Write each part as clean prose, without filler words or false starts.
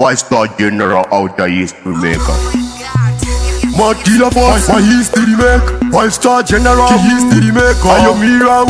5-star general out the history maker. Matila boss, my history make 5-star general, history maker. Ayo mirau,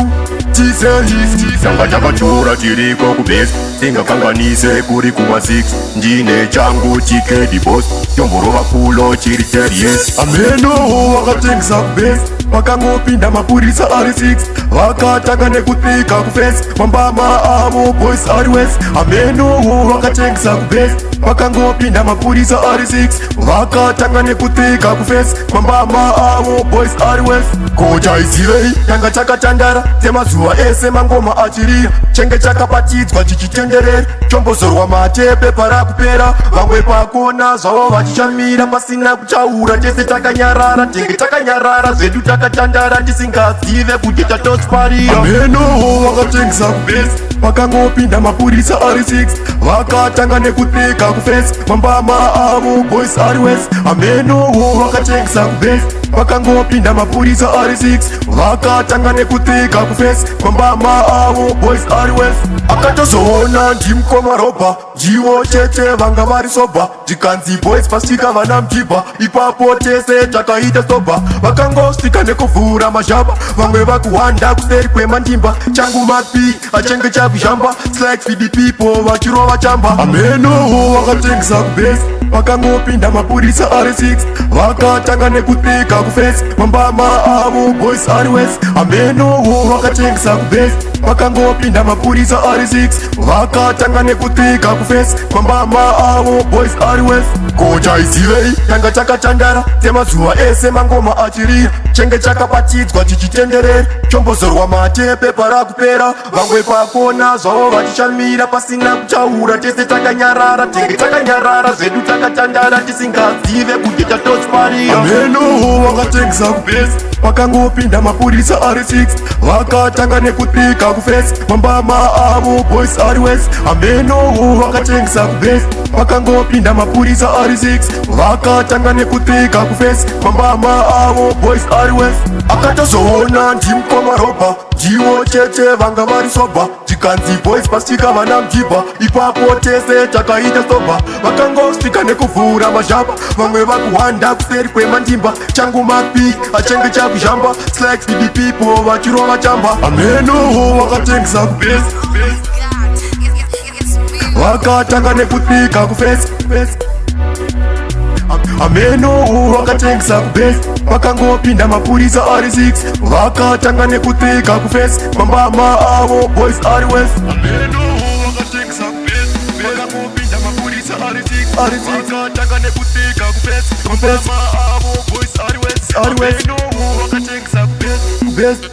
tise history. Sanga chakachura chiriko kubase, singa kanganise kuri kuma 6. Njine changu chike di boss, chomborova kulo chiri yes. Ameno wakatengisa kubase, wakangopinda mapurisa R6. Wakataka nekutika kufesi, mambama amo boys R-West. Ameno wakatengisa kubase, wakangopinda mapurisa R6. Wakataka nekutika kufesi, mambama amo boys R-West. Koja izirei, yanga chakatandara, tema zuwa ese mangoma achiria. Chenge chakapatidzwa chichitenderere, chombozorwa matepe para kupera. Vamwe pakona zvawo vachishamira, pasina kuchaura tese takanyarara. Tenge takanyarara, zvedu takatandara, tisingazive kuti tatosparira. Ameno wakatengisa kubase, wakangopinda mapurisa R6. Wakatanga nekutika kufesi, mambama avo boys R-West. Ameno wakatengisa kubase, wakangopinda mapurisa R6. Wakatanga nekutika kufesi, mambama avo boys R-West. Akatozoona ndimukoma ropa, jiwo chete vanga vari soba. Jikanzi boys pasika vana mjiba, ipapo tese takaita soba. Vakangostika nekuvhura mazhaba, vamwe vakuhwanda kuseri kwemandimba. Changu mapi achenge chakuzhamba, slacks feed the people vachirova chamba. Ameno wakatengisa kubase, wakangopinda mapurisa R6. Wakatanga nekutika kufesi, mambama avo boys R-West. Ameno wakatengisa kubase, wakangopinda mapurisa R6. Wakatanga nekutika kufesi, mambama avo boys R-West. Koja izivei, yanga chakatandara, tema zuwa ese mangoma achiria. Chenge chakapatidzwa chichitenderere, chombozorwa matepe para kupera. Vamwe pakona zvawo vachishamira, pasina kuchaura tese takanyarara. Tenge takanyarara, zvedu takatandara, tisingazive kuti tatosparira. Ameno wakatengisa kubase, wakangopinda mapurisa R6. Wakatanga nekutika kufesi, mambama avo boys R-West. Ameno wakatengisa kubase, wakangopinda mapurisa R6. Wakatanga nekutika kufesi, mambama avo boys R-West. Akatozoona ndimukoma ropa, jiwo chete vanga vari soba. Jikanzi boys pasika vana mjiba, ipapo tese takaita soba. Vakangostika nekuvhura mazhaba, vamwe vakuhwanda kuseri kwemandimba. Changu mapi achenge chakuzhamba, slacks feed the people vachirova chamba. Ameno wakatengisa kubase, wakatanga nekutika kufesi. Ameno wakatengisa kubase, wakangopinda mapurisa R6. Wakatanga nekutika kufesi, mambama avo boys R-West. Ameno wakatengisa kubase, wakangopinda mapurisa R6. Wakatanga nekutika kufesi, mambama avo boys R-West. Ameno wakatengisa kubase.